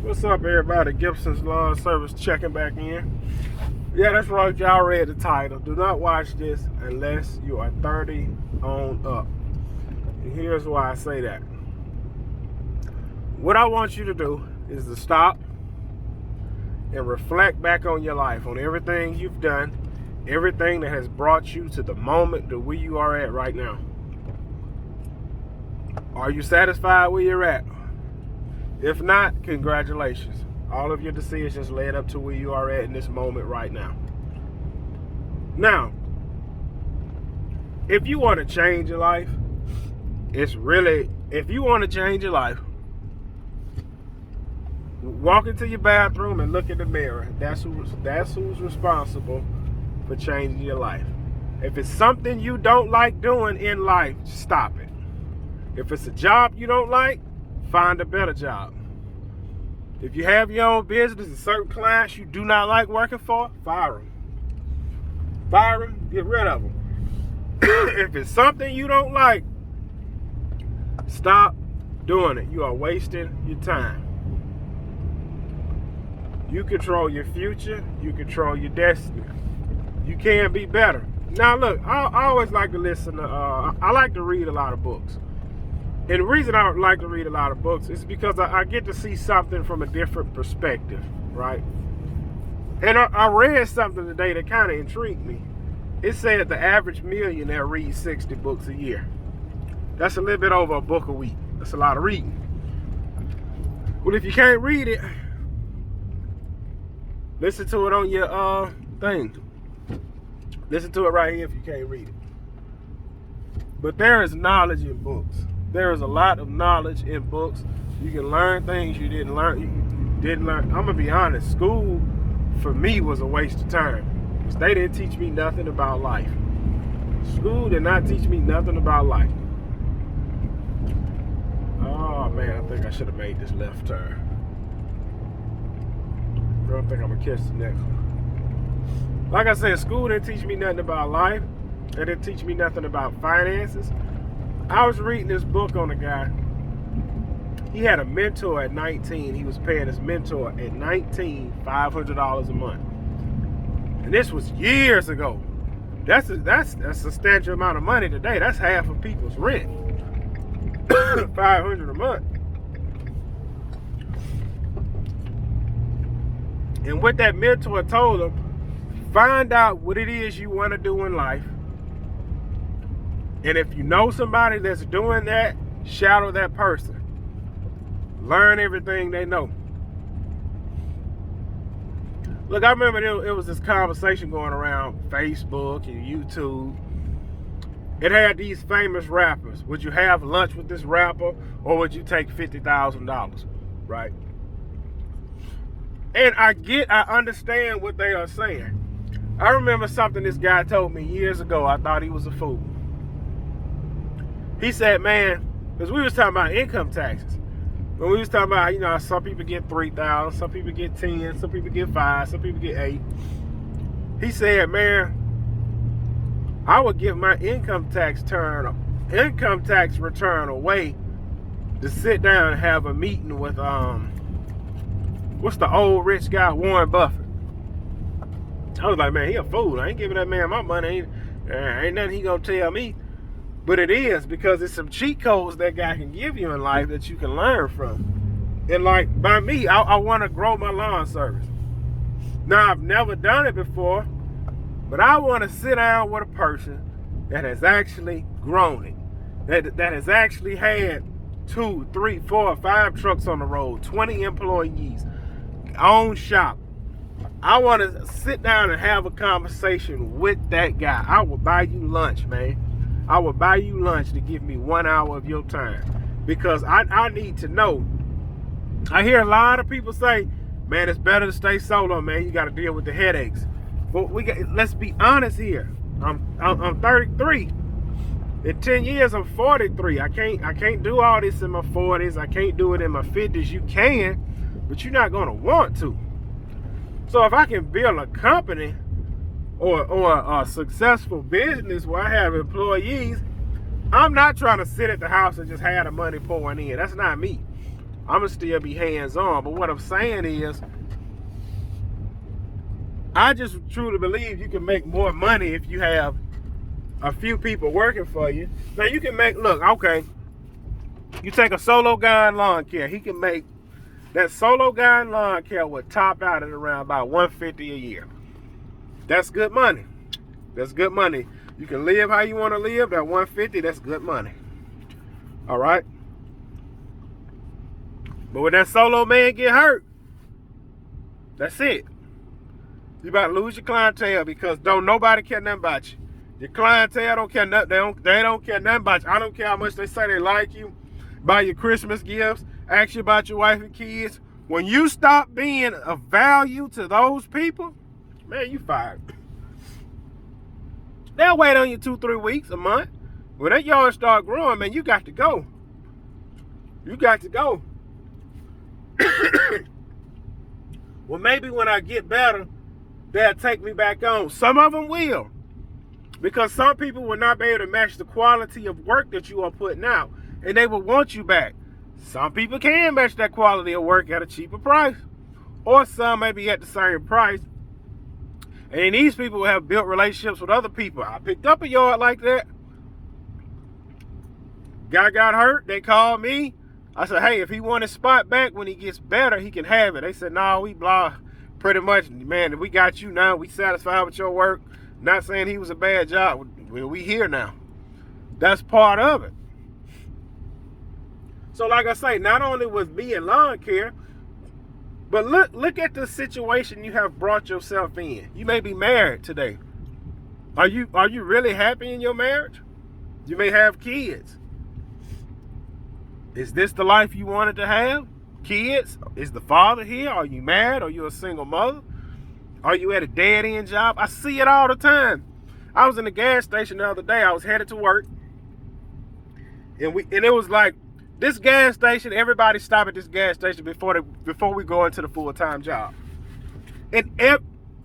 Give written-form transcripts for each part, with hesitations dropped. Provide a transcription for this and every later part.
What's up, everybody? Gibson's Lawn Service checking back in. Yeah, that's right. Y'all read the title. Do not watch this unless you are 30 on up. And here's why I say that. What I want you to do is to stop and reflect back on your life, on everything you've done, everything that has brought you to the moment to where you are at right now. Are you satisfied where you're at? If not, congratulations. All of your decisions led up to where you are at in this moment right now. Now, if you want to change your life, if you want to change your life, walk into your bathroom and look in the mirror. That's who's responsible for changing your life. If it's something you don't like doing in life, stop it. If it's a job you don't like, find a better job. If you have your own business and certain clients you do not like working for, fire them. Fire them, get rid of them. If it's something you don't like, stop doing it. You are wasting your time. You control your future. You control your destiny. You can be better. Now look, I always like to listen to, I like to read a lot of books. And the reason I like to read a lot of books is because I get to see something from a different perspective, right? And I read something today that kind of intrigued me. It said the average millionaire reads 60 books a year. That's a little bit over a book a week. That's a lot of reading. Well, if you can't read it, listen to it on your thing. Listen to it right here if you can't read it. But there is knowledge in books. There is a lot of knowledge in books. You can learn things you didn't learn. You didn't learn. I'm gonna be honest. School for me was a waste of time because they didn't teach me nothing about life. School did not teach me nothing about life. Oh man, I think I should have made this left turn. I don't think I'm gonna catch the next one. Like I said, school didn't teach me nothing about life. It didn't teach me nothing about finances. I was reading this book on a guy. He had a mentor at 19. He was paying his mentor at 19 $500 a month. And this was years ago. That's a substantial amount of money today. That's half of people's rent. $500 a month. And what that mentor told him, find out what it is you want to do in life. And if you know somebody that's doing that, shadow that person. Learn everything they know. Look, I remember it was this conversation going around Facebook and YouTube. It had these famous rappers. Would you have lunch with this rapper or would you take $50,000? Right? And I understand what they are saying. I remember something this guy told me years ago. I thought he was a fool. He said, man, because we was talking about income taxes. When we was talking about, some people get 3,000, some people get 10, some people get 5, some people get 8. He said, man, I would give my income tax return away to sit down and have a meeting with what's the old rich guy, Warren Buffett. I was like, man, he a fool. I ain't giving that man my money. Ain't nothing he gonna tell me. But it is, because it's some cheat codes that guy can give you in life that you can learn from. And like, by me, I want to grow my lawn service. Now, I've never done it before, but I want to sit down with a person that has actually grown it. That has actually had 2, 3, 4, 5 trucks on the road, 20 employees, own shop. I want to sit down and have a conversation with that guy. I will buy you lunch, man. I will buy you lunch to give me 1 hour of your time, because I need to know. I hear a lot of people say, man, it's better to stay solo, man. You got to deal with the headaches. But let's be honest here. I'm 33. In 10 years, I'm 43. I can't do all this in my 40s. I can't do it in my 50s. You can, but you're not going to want to. So if I can build a company or a successful business where I have employees, I'm not trying to sit at the house and just have the money pouring in. That's not me. I'm going to still be hands-on. But what I'm saying is, I just truly believe you can make more money if you have a few people working for you. Now, you can make, look, okay, you take a solo guy in lawn care. He can make, that solo guy in lawn care would top out at around about $150 a year. That's good money. That's good money. You can live how you want to live. That $150, that's good money. All right? But when that solo man get hurt, that's it. You about to lose your clientele because don't nobody care nothing about you. Your clientele don't care nothing. They don't care nothing about you. I don't care how much they say they like you, buy your Christmas gifts, ask you about your wife and kids. When you stop being of value to those people, man, you fired. They'll wait on you 2-3 weeks, a month. When that yard start growing, man, you got to go. You got to go. Well, maybe when I get better, they'll take me back on. Some of them will. Because some people will not be able to match the quality of work that you are putting out. And they will want you back. Some people can match that quality of work at a cheaper price. Or some may be at the same price. And these people have built relationships with other people. I picked up a yard like that. Guy got hurt. They called me. I said, hey, if he wants his spot back when he gets better, he can have it. They said, no, we blah. Pretty much, man, we got you now. We satisfied with your work. Not saying he was a bad job. We here now. That's part of it. So like I say, not only with me and lawn care, but look at the situation you have brought yourself in. You may be married today. Are you really happy in your marriage? You may have kids. Is this the life you wanted to have? Kids? Is the father here? Are you married? Are you a single mother? Are you at a dead-end job? I see it all the time. I was in the gas station the other day. I was headed to work. And it was like, this gas station, everybody stop at this gas station before we go into the full-time job. And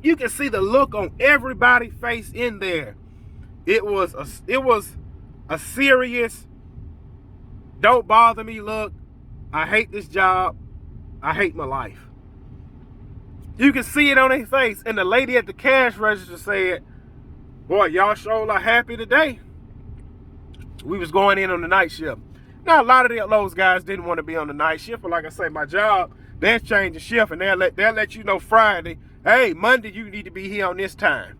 you can see the look on everybody's face in there. It was a serious, don't bother me look. I hate this job. I hate my life. You can see it on their face. And the lady at the cash register said, boy, y'all sure are happy today. We was going in on the night shift. Now, a lot of those guys didn't want to be on the night shift. But like I say, my job, they're changing shift. And they'll let you know Friday, hey, Monday, you need to be here on this time.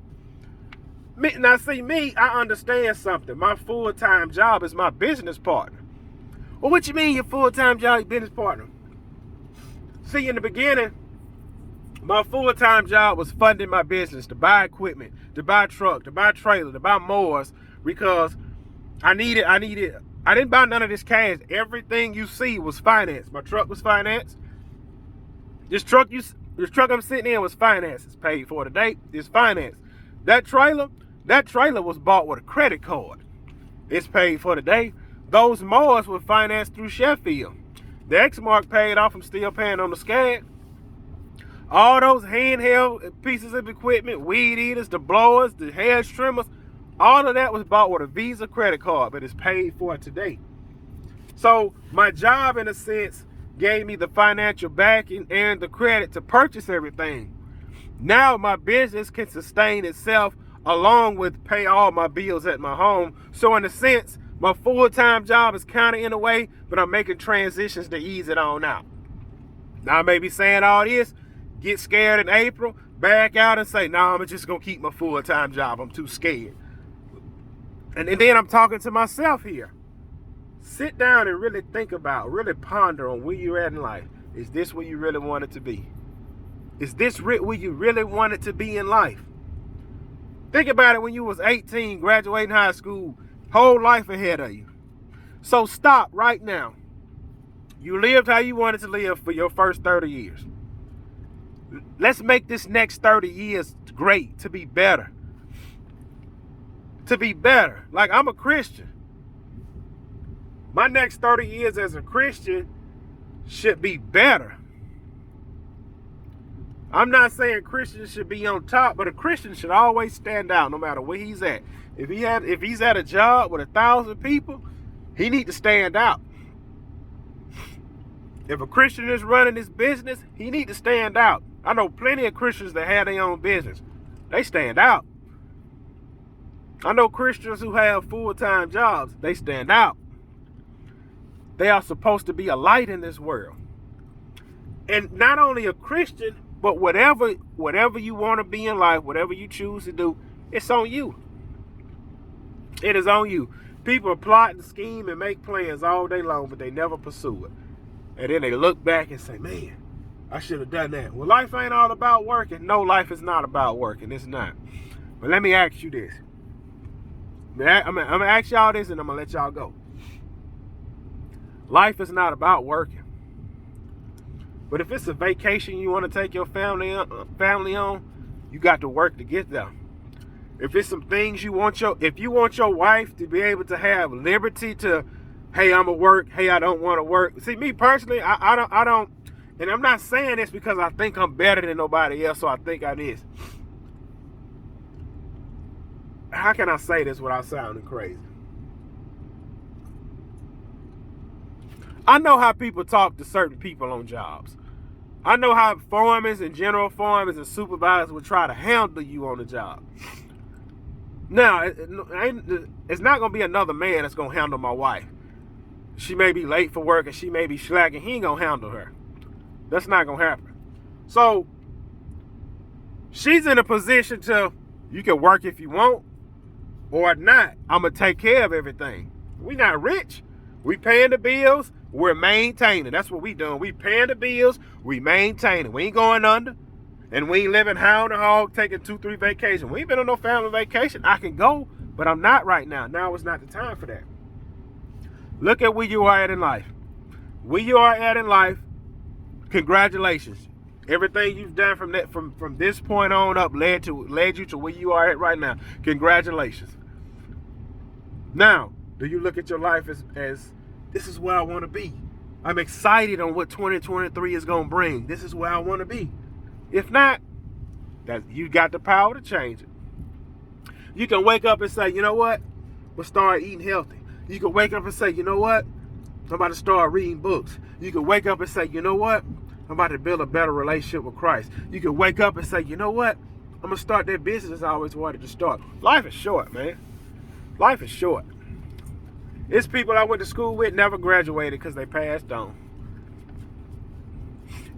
Now, see, me, I understand something. My full-time job is my business partner. Well, what you mean your full-time job, your business partner? See, in the beginning, my full-time job was funding my business, to buy equipment, to buy a truck, to buy a trailer, to buy mowers, because I didn't buy none of this cash. Everything you see was financed. My truck was financed. This truck I'm sitting in was financed. It's paid for today. It's financed. That trailer was bought with a credit card. It's paid for today. Those mowers were financed through Sheffield. The Exmark paid off. I'm still paying on the SCAD. All those handheld pieces of equipment, weed eaters, the blowers, the hair trimmers, all of that was bought with a Visa credit card, but it's paid for today. So my job, in a sense, gave me the financial backing and the credit to purchase everything. Now my business can sustain itself along with pay all my bills at my home. So in a sense, my full-time job is kind of in a way, but I'm making transitions to ease it on out. Now I may be saying all this, get scared in April, back out and say, no, I'm just going to keep my full-time job. I'm too scared. And then I'm talking to myself here. Sit down and really think about, really ponder on where you're at in life. Is this where you really want it to be? Is this where you really want it to be in life? Think about it when you was 18, graduating high school, whole life ahead of you. So stop right now. You lived how you wanted to live for your first 30 years. Let's make this next 30 years great, to be better. To be better. Like, I'm a Christian. My next 30 years as a Christian should be better. I'm not saying Christians should be on top, but a Christian should always stand out no matter where he's at. If he's at a job with 1,000 people, he need to stand out. If a Christian is running his business, he need to stand out. I know plenty of Christians that have their own business. They stand out. I know Christians who have full-time jobs. They stand out. They are supposed to be a light in this world. And not only a Christian, but whatever you want to be in life, whatever you choose to do, it's on you. It is on you. People plot and scheme and make plans all day long, but they never pursue it. And then they look back and say, man, I should have done that. Well, life ain't all about working. No, life is not about working. It's not. But let me ask you this. I'm going to ask y'all this and I'm going to let y'all go. Life is not about working. But if it's a vacation you want to take your family on, you got to work to get there. If it's some things if you want your wife to be able to have liberty to, hey, I'm gonna work, hey, I don't want to work. See, me personally, I don't, and I'm not saying this because I think I'm better than nobody else, so I think I is. How can I say this without sounding crazy? I know how people talk to certain people on jobs. I know how foremen and general foremen and supervisors would try to handle you on the job. Now, it's not going to be another man that's going to handle my wife. She may be late for work and she may be slacking. He ain't going to handle her. That's not going to happen. So, she's in a position to, you can work if you want or not. I'm going to take care of everything. We not rich. We paying the bills. We're maintaining. That's what we doing. We paying the bills. We maintaining. We ain't going under. And we ain't living hound and hog, taking 2-3 vacations. We ain't been on no family vacation. I can go, but I'm not right now. Now is not the time for that. Look at where you are at in life. Where you are at in life, congratulations. Everything you've done from this point on up led you to where you are at right now. Congratulations. Now, do you look at your life as this is where I want to be? I'm excited on what 2023 is going to bring. This is where I want to be. If not, that you got the power to change it. You can wake up and say, you know what? We'll start eating healthy. You can wake up and say, you know what? I'm about to start reading books. You can wake up and say, you know what? I'm about to build a better relationship with Christ. You can wake up and say, you know what? I'm going to start that business I always wanted to start. Life is short, man. Life is short. It's people I went to school with never graduated because they passed on.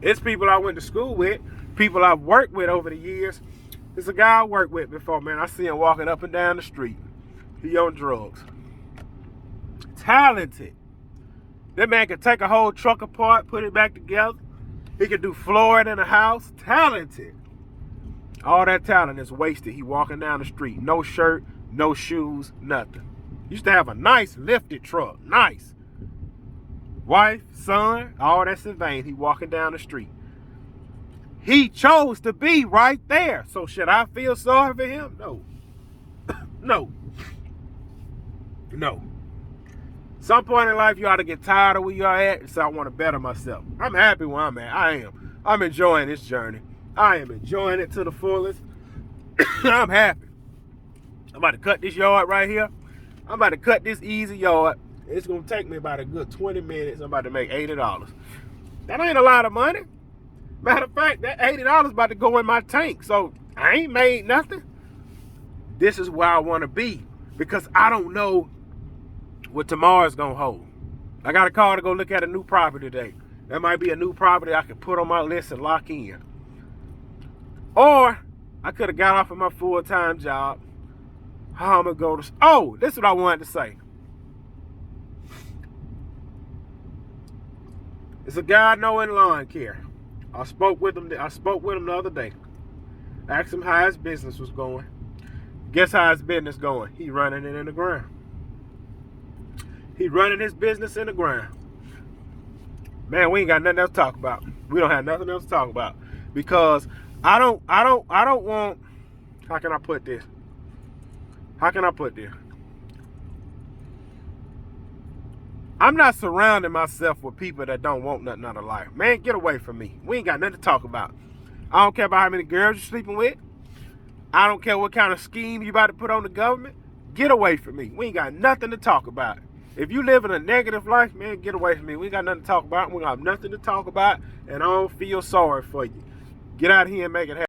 It's people I went to school with, people I've worked with over the years. There's a guy I worked with before, man. I see him walking up and down the street. He on drugs. Talented. That man could take a whole truck apart, put it back together. He could do flooring in a house. Talented. All that talent is wasted. He walking down the street. No shirt, no shoes, nothing. Used to have a nice lifted truck. Nice. Wife, son, all that's in vain. He walking down the street. He chose to be right there. So should I feel sorry for him? No. No. No. Some point in life, you ought to get tired of where you are at and say, I want to better myself. I'm happy where I'm at. I am. I'm enjoying this journey. I am enjoying it to the fullest. I'm happy. I'm about to cut this yard right here. I'm about to cut this easy yard. It's going to take me about a good 20 minutes. I'm about to make $80. That ain't a lot of money. Matter of fact, that $80 about to go in my tank. So I ain't made nothing. This is where I want to be because I don't know what tomorrow's going to hold. I got a call to go look at a new property today. That might be a new property I could put on my list and lock in. Or I could have got off of my full-time job. How I'm going to go to... Oh, this is what I wanted to say. It's a guy I know in lawn care. I spoke with him the other day. Asked him how his business was going. Guess how his business going? He running it in the ground. He running his business in the ground. Man, we ain't got nothing else to talk about. We don't have nothing else to talk about. Because I don't want... How can I put this? I'm not surrounding myself with people that don't want nothing out of life. Man, get away from me. We ain't got nothing to talk about. I don't care about how many girls you're sleeping with. I don't care what kind of scheme you about to put on the government. Get away from me. We ain't got nothing to talk about. If you live in a negative life, man, get away from me. We ain't got nothing to talk about. We got nothing to talk about, and I don't feel sorry for you. Get out here and make it happen.